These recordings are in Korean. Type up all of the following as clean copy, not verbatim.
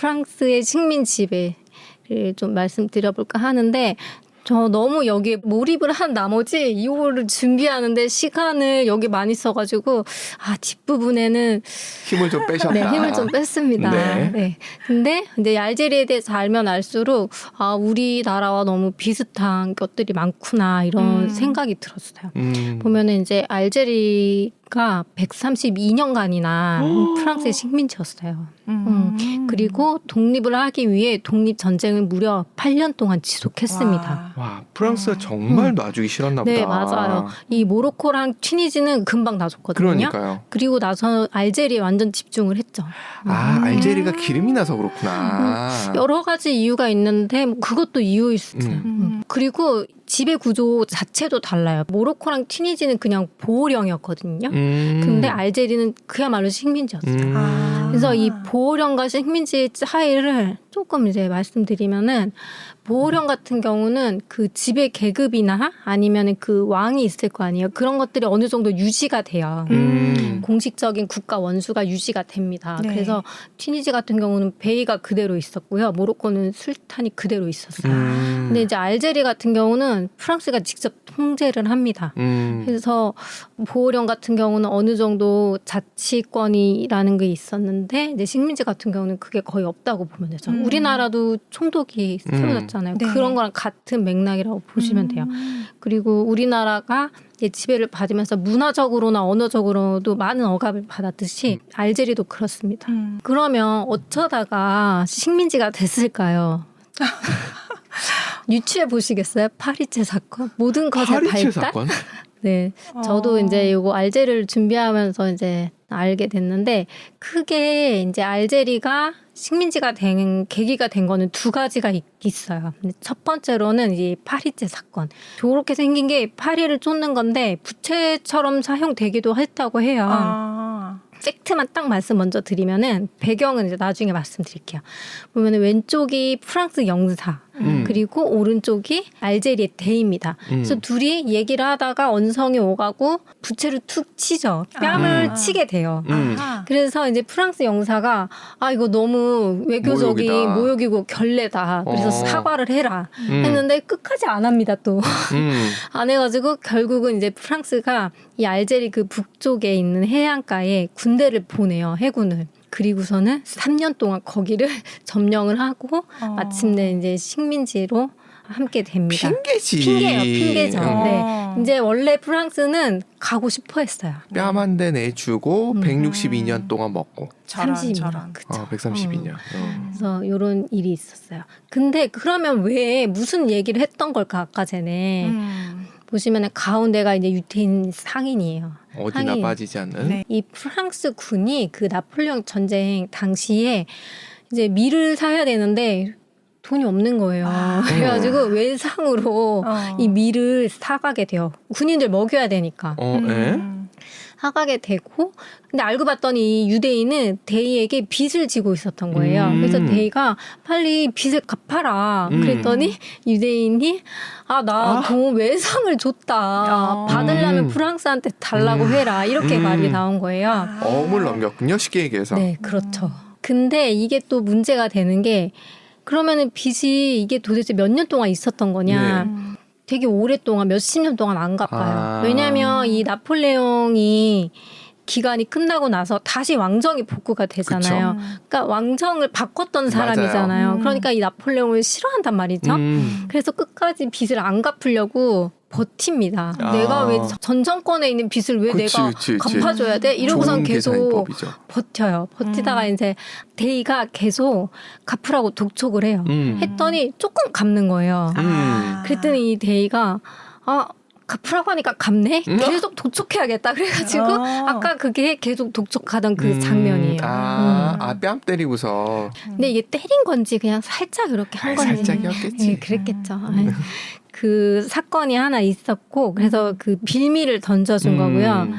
프랑스의 식민 지배를 좀 말씀드려볼까 하는데 저 너무 여기에 몰입을 한 나머지 이거를 준비하는데 시간을 여기 많이 써가지고 뒷부분에는 힘을 좀 빼셨다. 네, 힘을 좀 뺐습니다. 네. 네. 근데 이제 알제리에 대해서 알면 알수록 우리나라와 너무 비슷한 것들이 많구나 이런 생각이 들었어요. 보면은 이제 알제리가 132년간이나 프랑스의 식민지였어요. 그리고 독립을 하기 위해 독립전쟁을 무려 8년 동안 지속했습니다. 와, 프랑스가 정말 놔주기 싫었나 보다. 네, 맞아요. 이 모로코랑 튀니지는 금방 놔줬거든요. 그러니까요. 그리고 나서 알제리에 완전 집중을 했죠. 알제리가 기름이 나서 그렇구나. 여러 가지 이유가 있는데 그것도 이유일 수 있어요. 그리고 지배 구조 자체도 달라요. 모로코랑 튀니지는 그냥 보호령이었거든요. 근데 알제리는 그야말로 식민지였어요. 그래서 이 보호령과 식민지의 차이를 조금 이제 말씀드리면은 보호령 같은 경우는 그 지배 계급이나 아니면 그 왕이 있을 거 아니에요. 그런 것들이 어느 정도 유지가 돼요. 공식적인 국가 원수가 유지가 됩니다. 네. 그래서 튀니지 같은 경우는 베이가 그대로 있었고요. 모로코는 술탄이 그대로 있었어요. 근데 이제 알제리 같은 경우는 프랑스가 직접 통제를 합니다. 그래서 보호령 같은 경우는 어느 정도 자치권이라는 게 있었는데 이제 식민지 같은 경우는 그게 거의 없다고 보면 되죠. 우리나라도 총독이 세워졌잖아요. 네. 그런 거랑 같은 맥락이라고 보시면 돼요. 그리고 우리나라가 지배를 받으면서 문화적으로나 언어적으로도 많은 억압을 받았듯이 알제리도 그렇습니다. 그러면 어쩌다가 식민지가 됐을까요? 유추해 보시겠어요? 파리제 사건? 모든 것의 파리제 발달? 사건? 네. 저도 이제 이거 알제리를 준비하면서 이제 알게 됐는데 크게 이제 알제리가 식민지가 된 계기가 된 거는 두 가지가 있어요. 첫 번째로는 이 파리제 사건. 저렇게 생긴 게 파리를 쫓는 건데 부채처럼 사용되기도 했다고 해요. 팩트만 딱 말씀 먼저 드리면은 배경은 이제 나중에 말씀드릴게요. 보면은 왼쪽이 프랑스 영사 그리고 오른쪽이 알제리의 대입니다. 그래서 둘이 얘기를 하다가 언성이 오가고 부채를 툭 치죠. 뺨을 치게 돼요. 그래서 이제 프랑스 영사가 이거 너무 외교적인 모욕이고 결례다. 그래서 사과를 해라 했는데 끝까지 안 합니다. 또 안 해가지고 결국은 이제 프랑스가 이 알제리 그 북쪽에 있는 해안가에 군대를 보내요. 해군을. 그리고서는 3년 동안 거기를 점령을 하고 마침내 이제 식민지로 함께 됩니다. 핑계지. 핑계죠. 네. 이제 원래 프랑스는 가고 싶어 했어요. 뺨 한 대 내주고 162년 동안 먹고. 30년. 그쵸. 132년. 그래서 이런 일이 있었어요. 근데 그러면 왜 무슨 얘기를 했던 걸까 아까 전에. 보시면 가운데가 이제 유태인 상인이에요. 어디나 상인. 빠지지 않는. 네. 이 프랑스 군이 그 나폴레옹 전쟁 당시에 이제 밀을 사야 되는데 돈이 없는 거예요. 그래가지고 외상으로 이 밀을 사가게 돼요. 군인들 먹여야 되니까. 사가게 되고 근데 알고 봤더니 이 유대인은 데이에게 빚을 지고 있었던 거예요. 그래서 데이가 빨리 빚을 갚아라. 그랬더니 유대인이 나 돈 외상을 줬다. 받으려면 프랑스한테 달라고 해라. 이렇게 말이 나온 거예요. 어음을 넘겼군요. 쉽게 얘기해서. 네, 그렇죠. 근데 이게 또 문제가 되는 게 그러면은 빚이 이게 도대체 몇 년 동안 있었던 거냐. 네. 되게 오랫동안 몇십 년 동안 안 갚아요. 왜냐하면 이 나폴레옹이 기간이 끝나고 나서 다시 왕정이 복구가 되잖아요. 그러니까 왕정을 바꿨던 사람이잖아요. 그러니까 이 나폴레옹을 싫어한단 말이죠. 그래서 끝까지 빚을 안 갚으려고 버팁니다. 내가 왜 전 정권에 있는 빚을 왜 내가 갚아줘야 돼? 이러고선 계속 버텨요. 버티다가 이제 데이가 계속 갚으라고 독촉을 해요. 했더니 조금 갚는 거예요. 그랬더니 이 데이가 갚으라고 하니까 갚네? 계속 독촉해야겠다. 그래가지고 아까 그게 계속 독촉하던 그 장면이에요. 뺨 때리고서. 근데 이게 때린 건지 그냥 살짝 이렇게 한 건지. 살짝이었겠지. 네, 그랬겠죠. 그 사건이 하나 있었고 그래서 그 빌미를 던져준 거고요.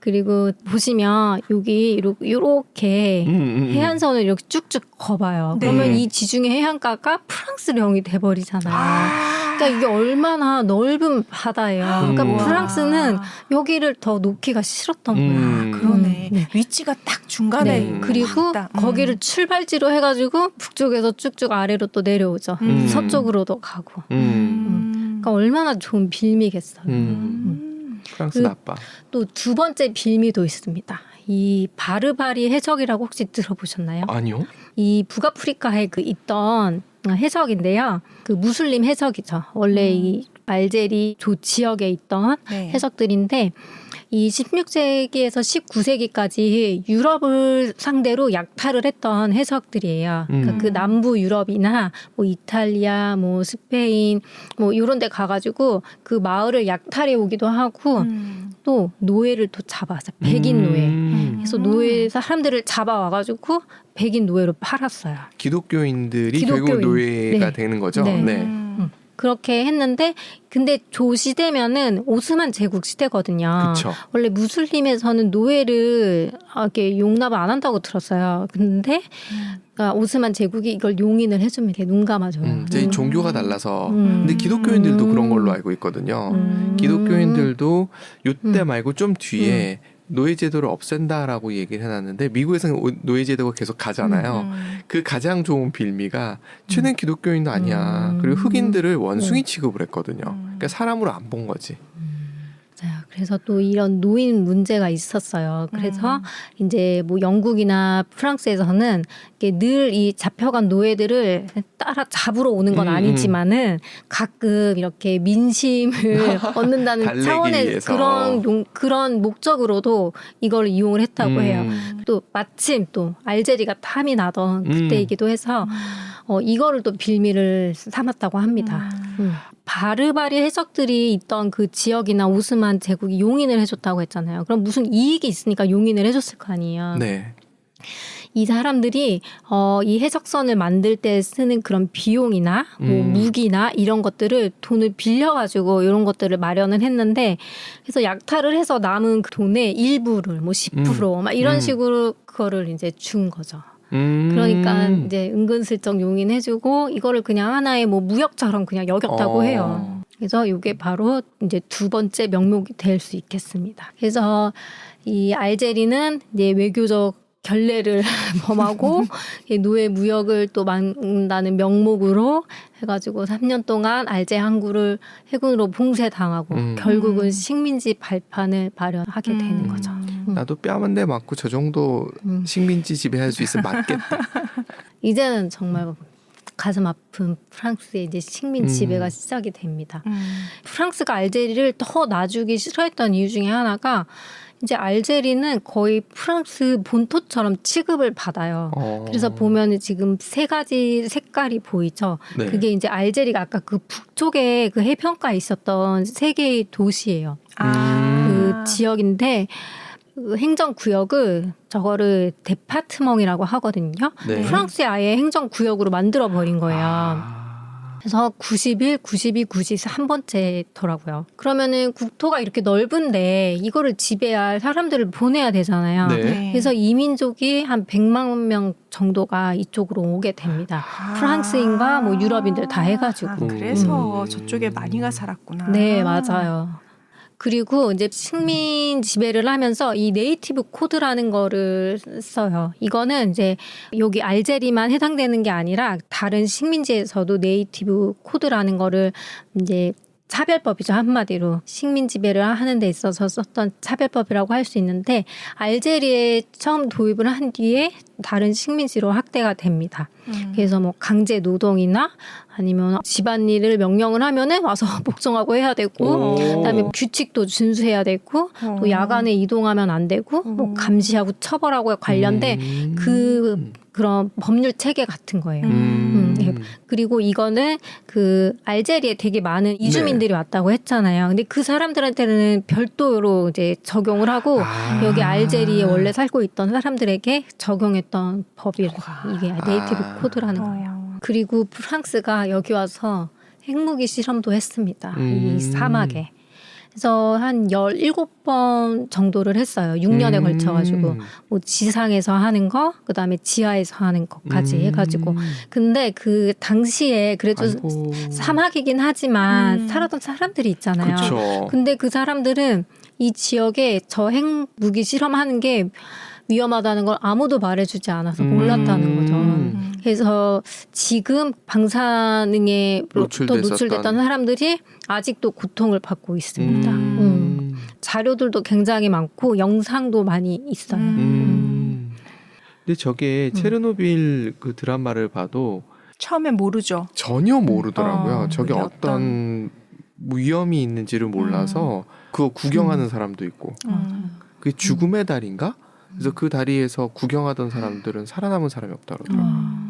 그리고 보시면 여기 이렇게 해안선을 이렇게 쭉쭉 거봐요. 네. 그러면 이 지중해 해안가가 프랑스령이 돼버리잖아요. 그러니까 이게 얼마나 넓은 바다예요. 그러니까 우와. 프랑스는 여기를 더 놓기가 싫었던 거예요. 그러네. 네. 위치가 딱 중간에 네. 그리고 확 딱, 거기를 출발지로 해가지고 북쪽에서 쭉쭉 아래로 또 내려오죠. 서쪽으로도 가고. 그러니까 얼마나 좋은 빌미겠어요. 프랑스 나빠. 또 두 번째 빌미도 있습니다. 이 바르바리 해적이라고 혹시 들어보셨나요? 아니요. 이 북아프리카에 있던 해적인데요. 그 무슬림 해적이죠. 원래 이 알제리 조 지역에 있던 네. 해적들인데 이 16세기에서 19세기까지 유럽을 상대로 약탈을 했던 해적들이에요. 그러니까 그 남부 유럽이나 뭐 이탈리아, 뭐 스페인, 뭐 이런 데 가가지고 그 마을을 약탈해 오기도 하고 또 노예를 또 잡았어요. 백인 노예. 그래서 노예 사람들을 잡아와가지고 백인 노예로 팔았어요. 기독교인들이 기독교인. 결국 노예가 네. 되는 거죠. 네. 네. 그렇게 했는데 근데 조 시대면은 오스만 제국 시대거든요. 그쵸. 원래 무슬림에서는 노예를 이렇게 용납을 안 한다고 들었어요. 근데 그러니까 오스만 제국이 이걸 용인을 해줍니다. 눈 감아줘요. 이제 종교가 달라서. 근데 기독교인들도 그런 걸로 알고 있거든요. 기독교인들도 요때 말고 좀 뒤에 노예제도를 없앤다라고 얘기를 해놨는데 미국에서는 노예제도가 계속 가잖아요. 그 가장 좋은 빌미가 쟤는 기독교인도 아니야. 그리고 흑인들을 원숭이 취급을 했거든요. 그러니까 사람으로 안 본 거지. 자, 그래서 또 이런 노인 문제가 있었어요. 그래서 이제 뭐 영국이나 프랑스에서는 늘 이 잡혀간 노예들을 따라 잡으러 오는 건 아니지만은 가끔 이렇게 민심을 얻는다는 달래기 차원의 위해서. 그런 목적으로도 이걸 이용을 했다고 해요. 또 마침 또 알제리가 탐이 나던 그때이기도 해서 이거를 또 빌미를 삼았다고 합니다. 바르바리 해적들이 있던 그 지역이나 오스만 제국이 용인을 해줬다고 했잖아요. 그럼 무슨 이익이 있으니까 용인을 해줬을 거 아니에요. 네. 이 사람들이 이 해적선을 만들 때 쓰는 그런 비용이나 뭐 무기나 이런 것들을 돈을 빌려가지고 이런 것들을 마련을 했는데 그래서 약탈을 해서 남은 그 돈의 일부를 뭐 10%막 이런 식으로 그거를 이제 준 거죠. 그러니까 이제 은근슬쩍 용인해주고 이거를 그냥 하나의 뭐 무역처럼 그냥 여겼다고 해요. 그래서 이게 바로 이제 두 번째 명목이 될 수 있겠습니다. 그래서 이 알제리는 이제 외교적 결례를 범하고 노예 무역을 또 막는다는 명목으로 해가지고 3년 동안 알제 항구를 해군으로 봉쇄당하고 결국은 식민지 발판을 마련하게 되는 거죠. 나도 뺨 한 대 맞고 저 정도 식민지 지배할 수 있으면 맞겠다. 이제는 정말 가슴 아픈 프랑스의 이제 식민 지배가 시작이 됩니다. 프랑스가 알제리를 더 놔주기 싫어했던 이유 중에 하나가 이제 알제리는 거의 프랑스 본토처럼 취급을 받아요. 그래서 보면은 지금 세 가지 색깔이 보이죠. 네. 그게 이제 알제리가 아까 그 북쪽에 그 해변가에 있었던 세 개의 도시예요. 그 지역인데 그 행정구역을 저거를 데파트멍이라고 하거든요. 네. 프랑스의 아예 행정구역으로 만들어 버린 거예요. 그래서 91, 92, 93 한 번째더라고요. 그러면은 국토가 이렇게 넓은데 이거를 지배할 사람들을 보내야 되잖아요. 네. 그래서 이민족이 한 100만 명 정도가 이쪽으로 오게 됩니다. 프랑스인과 뭐 유럽인들 다 해가지고. 그래서 저쪽에 많이가 살았구나. 네, 맞아요. 그리고 이제 식민 지배를 하면서 이 네이티브 코드라는 거를 써요. 이거는 이제 여기 알제리만 해당되는 게 아니라 다른 식민지에서도 네이티브 코드라는 거를 이제 차별법이죠. 한마디로 식민 지배를 하는 데 있어서 썼던 차별법이라고 할 수 있는데 알제리에 처음 도입을 한 뒤에 다른 식민지로 확대가 됩니다. 그래서 뭐 강제 노동이나 아니면 집안일을 명령을 하면은 와서 복종하고 해야 되고 그다음에 규칙도 준수해야 되고 또 야간에 이동하면 안 되고 뭐 감시하고 처벌하고 관련된 그런 법률 체계 같은 거예요. 네. 그리고 이거는 그 알제리에 되게 많은 이주민들이 왔다고 했잖아요. 근데 그 사람들한테는 별도로 이제 적용을 하고 여기 알제리에 원래 살고 있던 사람들에게 적용했던 법이 이게 네이티브 코드라는 거예요. 그리고 프랑스가 여기 와서 핵무기 실험도 했습니다. 이 사막에. 그래서 한 17번 정도를 했어요. 6년에 걸쳐가지고. 뭐 지상에서 하는 거, 그 다음에 지하에서 하는 것까지 해가지고. 근데 그 당시에 그래도 아이고. 사막이긴 하지만 살았던 사람들이 있잖아요. 그쵸. 근데 그 사람들은 이 지역에 저 핵무기 실험하는 게 위험하다는 걸 아무도 말해주지 않아서 몰랐다는 거죠. 그래서 지금 방사능에 노출됐던 사람들이 아직도 고통을 받고 있습니다. 자료들도 굉장히 많고 영상도 많이 있어요. 근데 저게 체르노빌 그 드라마를 봐도 처음에 모르죠. 전혀 모르더라고요. 저게 그게 어떤 위험이 있는지를 몰라서 그거 구경하는 사람도 있고 그게 죽음의 달인가? 그래서 그 다리에서 구경하던 사람들은 살아남은 사람이 없다 그러더라고요.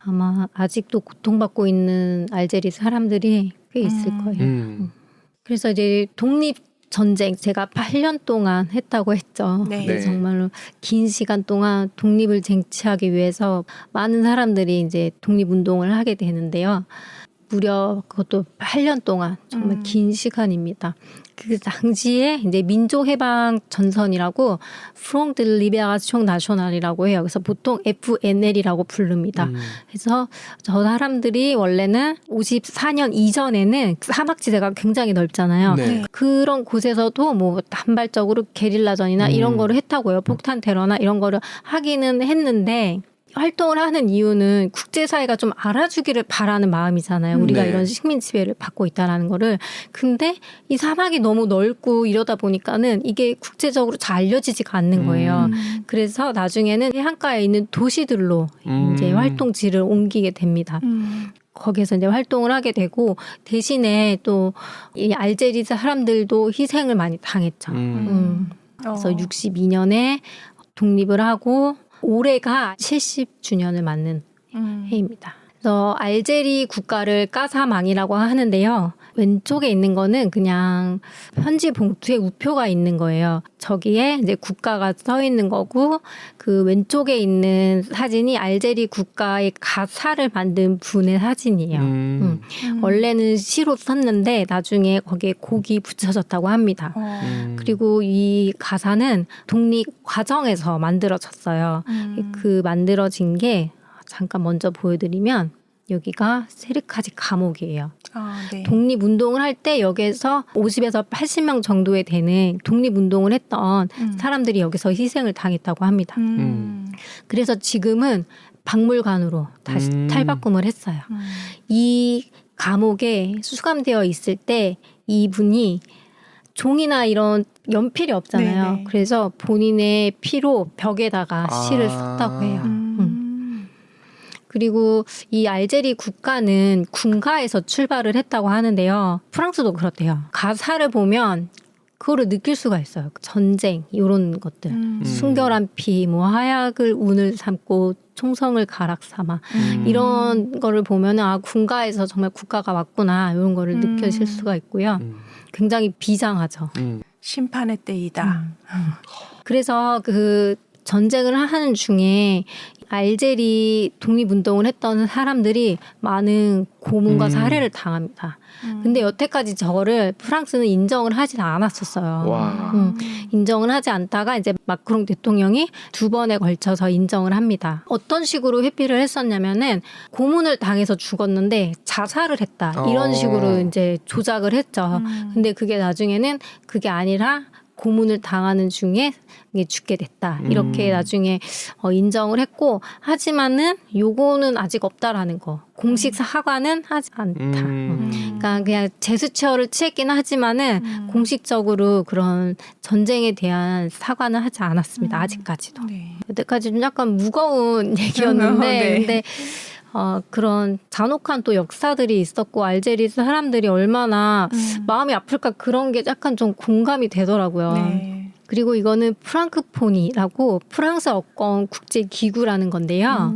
아마 아직도 고통받고 있는 알제리 사람들이 꽤 있을 거예요. 그래서 이제 독립전쟁 제가 8년 동안 했다고 했죠. 네. 네. 정말로 긴 시간 동안 독립을 쟁취하기 위해서 많은 사람들이 이제 독립운동을 하게 되는데요. 무려 그것도 8년 동안 정말 긴 시간입니다. 그 당시에 이제 민족해방 전선이라고 프롱 드 리베라시옹 나셔널이라고 해요. 그래서 보통 FNL이라고 부릅니다. 그래서 저 사람들이 원래는 54년 이전에는 사막지대가 굉장히 넓잖아요. 네. 그런 곳에서도 뭐 단발적으로 게릴라전이나 이런 거를 했다고요. 폭탄 테러나 이런 거를 하기는 했는데 활동을 하는 이유는 국제사회가 좀 알아주기를 바라는 마음이잖아요. 우리가 네. 이런 식민 지배를 받고 있다는 거를. 근데 이 사막이 너무 넓고 이러다 보니까는 이게 국제적으로 잘 알려지지가 않는 거예요. 그래서 나중에는 해안가에 있는 도시들로 이제 활동지를 옮기게 됩니다. 거기서 이제 활동을 하게 되고 대신에 또 이 알제리 사람들도 희생을 많이 당했죠. 그래서 62년에 독립을 하고 올해가 70주년을 맞는 해입니다. 그래서 알제리 국가를 까사망이라고 하는데요. 왼쪽에 있는 거는 그냥 편지 봉투에 우표가 있는 거예요. 저기에 이제 국가가 써 있는 거고 그 왼쪽에 있는 사진이 알제리 국가의 가사를 만든 분의 사진이에요. 원래는 시로 썼는데 나중에 거기에 곡이 붙여졌다고 합니다. 그리고 이 가사는 독립 과정에서 만들어졌어요. 그 만들어진 게 잠깐 먼저 보여드리면 여기가 세르카지 감옥이에요. 네. 독립운동을 할 때 여기에서 50에서 80명 정도에 되는 독립운동을 했던 사람들이 여기서 희생을 당했다고 합니다. 그래서 지금은 박물관으로 다시 탈바꿈을 했어요. 이 감옥에 수감되어 있을 때 이분이 종이나 이런 연필이 없잖아요. 네네. 그래서 본인의 피로 벽에다가 시를 썼다고 해요. 그리고 이 알제리 국가는 군가에서 출발을 했다고 하는데요. 프랑스도 그렇대요. 가사를 보면 그거를 느낄 수가 있어요. 전쟁 이런 것들. 순결한 피, 뭐 하약을 운을 삼고 총성을 가락 삼아 이런 거를 보면 아 군가에서 정말 국가가 왔구나 이런 거를 느껴질 수가 있고요. 굉장히 비장하죠. 심판의 때이다. 그래서 그 전쟁을 하는 중에 알제리 독립운동을 했던 사람들이 많은 고문과 살해를 당합니다. 근데 여태까지 저거를 프랑스는 인정을 하진 않았었어요. 와. 인정을 하지 않다가 이제 마크롱 대통령이 2번에 걸쳐서 인정을 합니다. 어떤 식으로 회피를 했었냐면은 고문을 당해서 죽었는데 자살을 했다. 이런 식으로 이제 조작을 했죠. 근데 그게 나중에는 그게 아니라 고문을 당하는 중에 죽게 됐다. 이렇게 나중에 인정을 했고 하지만은 요거는 아직 없다라는 거. 공식 사과는 하지 않다. 그러니까 그냥 제스처를 취했긴 하지만은 공식적으로 그런 전쟁에 대한 사과는 하지 않았습니다. 아직까지도. 네. 여태까지 좀 약간 무거운 얘기였는데 네. 근데 그런 잔혹한 또 역사들이 있었고 알제리 사람들이 얼마나 마음이 아플까 그런 게 약간 좀 공감이 되더라고요. 네. 그리고 이거는 프랑크포니라고 프랑스 어권 국제기구라는 건데요.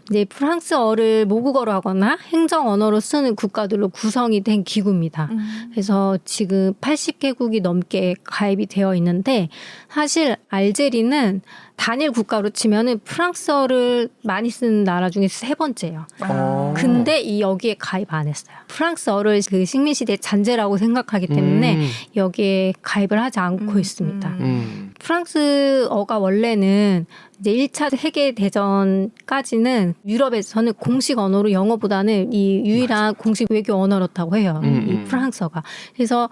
이제 프랑스어를 모국어로 하거나 행정 언어로 쓰는 국가들로 구성이 된 기구입니다. 그래서 지금 80개국이 넘게 가입이 되어 있는데 사실 알제리는 단일 국가로 치면은 프랑스어를 많이 쓰는 나라 중에 3번째예요. 근데 여기에 가입 안 했어요. 프랑스어를 그 식민시대 잔재라고 생각하기 때문에 여기에 가입을 하지 않고 있습니다. 프랑스어가 원래는 이제 1차 세계대전까지는 유럽에서는 공식 언어로 영어보다는 이 유일한 공식 외교 언어였다고 해요. 이 프랑스어가. 그래서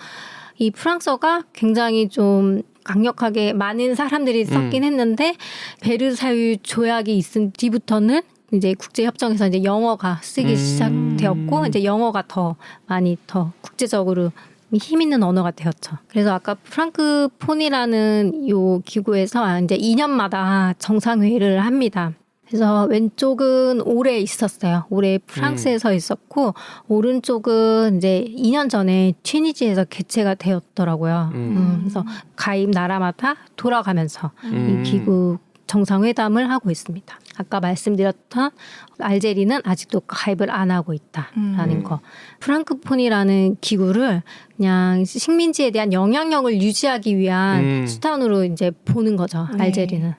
이 프랑스어가 굉장히 좀 강력하게 많은 사람들이 썼긴 했는데 베르사유 조약이 있은 뒤부터는 이제 국제협정에서 이제 영어가 쓰기 시작되었고 이제 영어가 더 많이 더 국제적으로 힘 있는 언어가 되었죠. 그래서 아까 프랑크폰이라는 요 기구에서 이제 2년마다 정상회의를 합니다. 그래서 왼쪽은 올해 있었어요. 올해 프랑스에서 있었고 오른쪽은 이제 2년 전에 튀니지에서 개최가 되었더라고요. 그래서 가입 나라마다 돌아가면서 이 기구 정상회담을 하고 있습니다. 아까 말씀드렸던 알제리는 아직도 가입을 안 하고 있다라는 거. 프랑크폰이라는 기구를 그냥 식민지에 대한 영향력을 유지하기 위한 수단으로 이제 보는 거죠. 알제리는.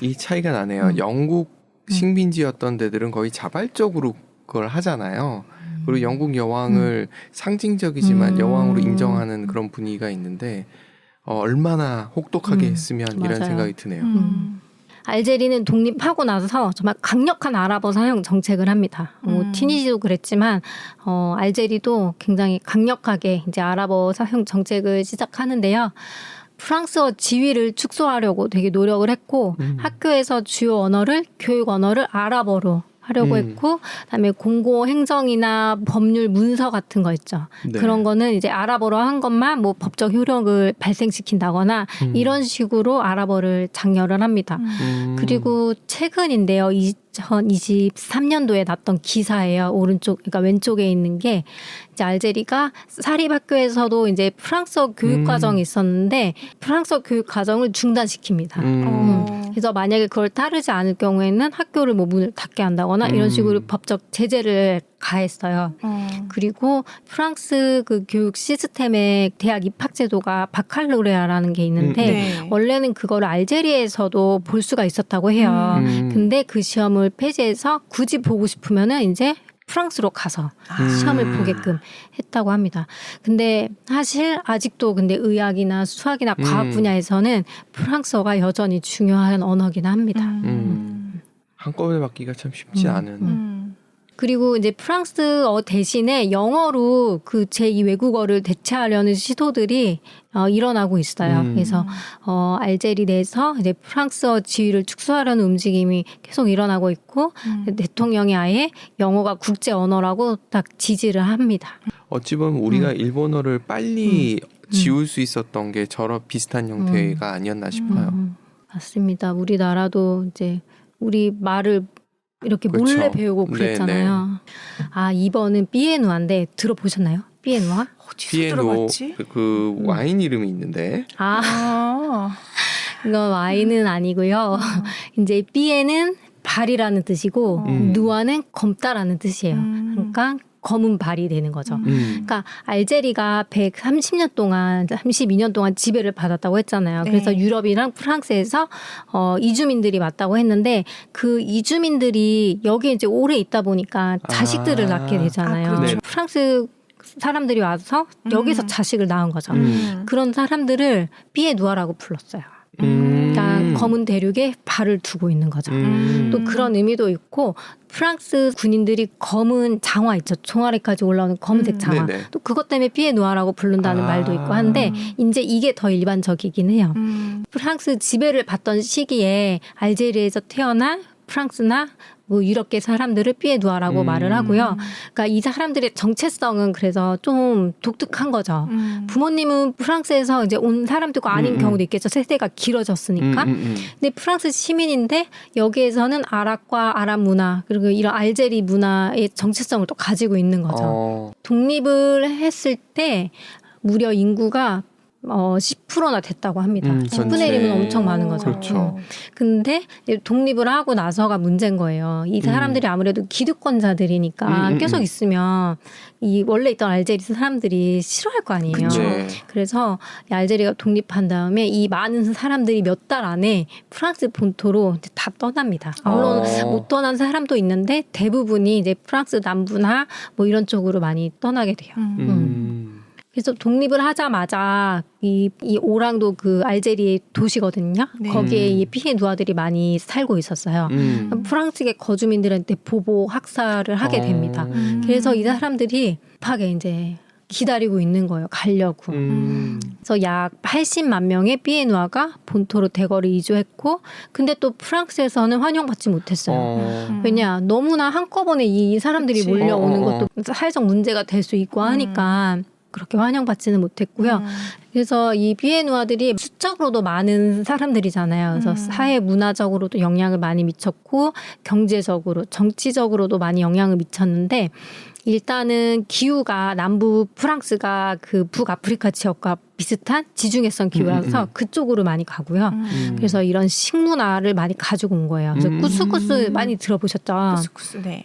이 차이가 나네요. 영국 식민지였던 데들은 거의 자발적으로 그걸 하잖아요. 그리고 영국 여왕을 상징적이지만 여왕으로 인정하는 그런 분위기가 있는데 얼마나 혹독하게 했으면 이런 맞아요. 생각이 드네요. 알제리는 독립하고 나서 정말 강력한 아랍어 사용 정책을 합니다. 튀니지도 그랬지만 알제리도 굉장히 강력하게 이제 아랍어 사용 정책을 시작하는데요. 프랑스어 지위를 축소하려고 되게 노력을 했고 학교에서 주요 언어를 교육 언어를 아랍어로 하려고 했고 그다음에 공고 행정이나 법률 문서 같은 거 있죠. 네. 그런 거는 이제 아랍어로 한 것만 뭐 법적 효력을 발생시킨다거나 이런 식으로 아랍어를 장려를 합니다. 그리고 최근인데요. 2023년도에 났던 기사예요. 오른쪽, 그러니까 왼쪽에 있는 게 이제 알제리가 사립학교에서도 이제 프랑스어 교육 과정이 있었는데 프랑스어 교육 과정을 중단시킵니다. 그래서 만약에 그걸 따르지 않을 경우에는 학교를 뭐 문을 닫게 한다거나 이런 식으로 법적 제재를 가했어요. 그리고 프랑스 그 교육 시스템의 대학 입학 제도가 바칼로레아라는 게 있는데 네. 원래는 그거를 알제리에서도 볼 수가 있었다고 해요. 근데 그 시험을 폐지해서 굳이 보고 싶으면은 이제 프랑스로 가서 시험을 보게끔 했다고 합니다. 근데 사실 아직도 근데 의학이나 수학이나 과학 분야에서는 프랑스어가 여전히 중요한 언어긴 합니다. 한꺼번에 받기가 참 쉽지 않은. 그리고 이제 프랑스어 대신에 영어로 그 제2 외국어를 대체하려는 시도들이 일어나고 있어요. 그래서 알제리 내에서 이제 프랑스어 지위를 축소하려는 움직임이 계속 일어나고 있고 대통령이 아예 영어가 국제 언어라고 딱 지지를 합니다. 어찌 보면 우리가 일본어를 빨리 지울 수 있었던 게 저런 비슷한 형태가 아니었나 싶어요. 맞습니다. 우리나라도 이제 우리 말을 이렇게 그렇죠. 몰래 배우고 그랬잖아요. 아, 2번은 삐에누아인데 들어보셨나요? 삐에누아? 어디서 피에노 들어봤지? 그 와인 이름이 있는데 아, 이건 와인은 아니고요. 이제 삐에는 발이라는 뜻이고 누아는 검다라는 뜻이에요. 그러니까 검은 발이 되는 거죠. 그러니까 알제리가 130년 동안, 32년 동안 지배를 받았다고 했잖아요. 네. 그래서 유럽이랑 프랑스에서 이주민들이 왔다고 했는데 그 이주민들이 여기에 이제 오래 있다 보니까 자식들을 낳게 되잖아요. 아, 그렇죠. 프랑스 사람들이 와서 여기서 자식을 낳은 거죠. 그런 사람들을 삐에누아라고 불렀어요. 그러니까 검은 대륙에 발을 두고 있는 거죠. 또 그런 의미도 있고 프랑스 군인들이 검은 장화 있죠. 종아리까지 올라오는 검은색 장화. 네네. 또 그것 때문에 피에누아라고 부른다는 말도 있고 한데 이제 이게 더 일반적이긴 해요. 프랑스 지배를 받던 시기에 알제리에서 태어난 프랑스나 뭐 유럽계 사람들을 삐에누아라고 말을 하고요. 그러니까 이 사람들의 정체성은 그래서 좀 독특한 거죠. 부모님은 프랑스에서 이제 온 사람들과 아닌 경우도 있겠죠. 세대가 길어졌으니까. 근데 프랑스 시민인데 여기에서는 아랍과 아랍 문화 그리고 이런 알제리 문화의 정체성을 또 가지고 있는 거죠. 독립을 했을 때 무려 인구가 10%나 됐다고 합니다. 10분의 전체. 1이면 엄청 많은 거죠. 그렇죠. 근데 독립을 하고 나서가 문제인 거예요. 이 사람들이 아무래도 기득권자들이니까 계속 있으면 이 원래 있던 알제리 사람들이 싫어할 거 아니에요. 네. 그래서 이 알제리가 독립한 다음에 이 많은 사람들이 몇 달 안에 프랑스 본토로 이제 다 떠납니다. 물론 못 떠난 사람도 있는데 대부분이 이제 프랑스 남부나 뭐 이런 쪽으로 많이 떠나게 돼요. 그래서 독립을 하자마자 이 오랑도 그 알제리의 도시거든요. 네. 거기에 이 피해 누아들이 많이 살고 있었어요. 프랑스계 거주민들한테 보복 학살을 하게 됩니다. 그래서 이 사람들이 급하게 이제 기다리고 있는 거예요. 가려고. 그래서 약 80만 명의 피에누아가 본토로 대거를 이주했고, 근데 또 프랑스에서는 환영받지 못했어요. 왜냐, 너무나 한꺼번에 이 사람들이 그치. 몰려오는 것도 사회적 문제가 될 수 있고 하니까 그렇게 환영받지는 못했고요. 그래서 이 피에누아들이 수적으로도 많은 사람들이잖아요. 그래서 사회 문화적으로도 영향을 많이 미쳤고, 경제적으로, 정치적으로도 많이 영향을 미쳤는데, 일단은 기후가 남부 프랑스가 그 북아프리카 지역과 비슷한 지중해성 기후라서 그쪽으로 많이 가고요. 그래서 이런 식문화를 많이 가지고 온 거예요. 그래서 쿠스쿠스 많이 들어보셨죠? 쿠스쿠스, 네.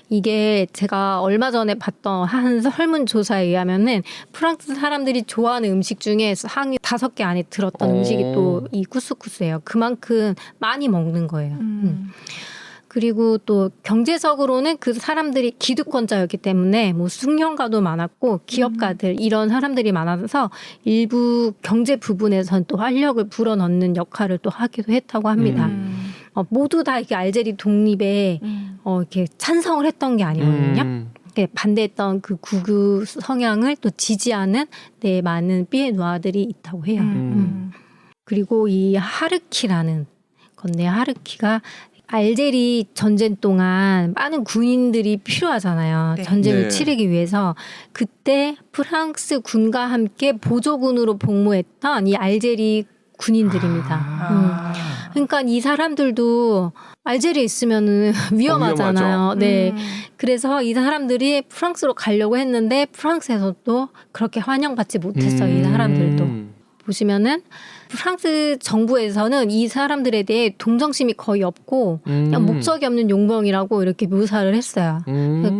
이게 제가 얼마 전에 봤던 한 설문조사에 의하면은 프랑스 사람들이 좋아하는 음식 중에 상위 5개 안에 들었던 음식이 또 이 쿠스쿠스예요. 그만큼 많이 먹는 거예요. 그리고 또 경제적으로는 그 사람들이 기득권자였기 때문에 뭐 숙련가도 많았고 기업가들 이런 사람들이 많아서 일부 경제 부분에선 또 활력을 불어넣는 역할을 또 하기도 했다고 합니다. 모두 다 이렇게 알제리 독립에 이렇게 찬성을 했던 게 아니거든요. 반대했던 그 구구 성향을 또 지지하는 많은 피에누아들이 있다고 해요. 그리고 이 하르키라는 건데 하르키가 알제리 전쟁 동안 많은 군인들이 필요하잖아요. 네. 전쟁을 네. 치르기 위해서. 그때 프랑스 군과 함께 보조군으로 복무했던 이 알제리 군인들입니다. 그러니까 이 사람들도 알제리에 있으면 위험하잖아요. 위험하죠. 네. 그래서 이 사람들이 프랑스로 가려고 했는데 프랑스에서도 그렇게 환영받지 못했어요. 이 사람들도. 보시면은 프랑스 정부에서는 이 사람들에 대해 동정심이 거의 없고 그냥 목적이 없는 용병이라고 이렇게 묘사를 했어요.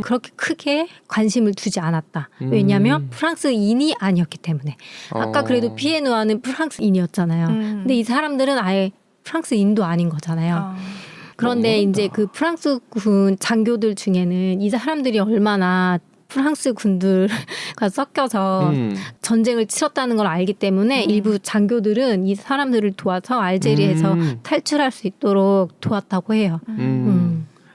그렇게 크게 관심을 두지 않았다. 왜냐하면 프랑스인이 아니었기 때문에. 아까 그래도 피에누아는 프랑스인이었잖아요. 근데 이 사람들은 아예 프랑스인도 아닌 거잖아요. 그런데 이제 그 프랑스군 장교들 중에는 이 사람들이 얼마나 프랑스 군들과 섞여서 전쟁을 치렀다는 걸 알기 때문에 일부 장교들은 이 사람들을 도와서 알제리에서 탈출할 수 있도록 도왔다고 해요.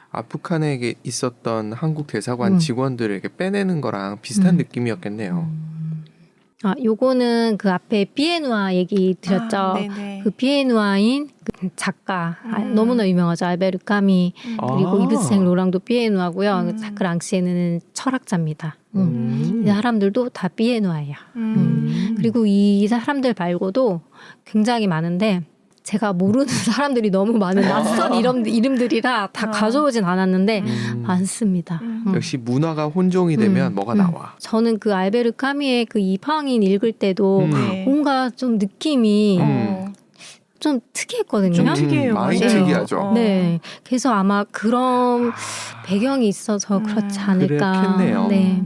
아프간에 있었던 한국 대사관 직원들을 이렇게 빼내는 거랑 비슷한 느낌이었겠네요. 요거는 그 앞에 피에누아 얘기 드렸죠. 그 피에누아인 그 작가 너무나 유명하죠. 알베르 까미 그리고 이브스 생 로랑도 피에누아고요. 자크 랑시에는 철학자입니다. 이 사람들도 다 피에누아예요. 그리고 이 사람들 말고도 굉장히 많은데 제가 모르는 사람들이 너무 많은 낯선 이름들이라 다 가져오진 않았는데 많습니다. 역시 문화가 혼종이 되면 뭐가 나와. 저는 그 알베르 까미의 그 이방인 읽을 때도 뭔가 좀 느낌이 좀 특이했거든요. 좀 특이해요. 많이 맞아요. 특이하죠. 네, 그래서 아마 그런 배경이 있어서 그렇지 않을까. 그랬겠네요. 네.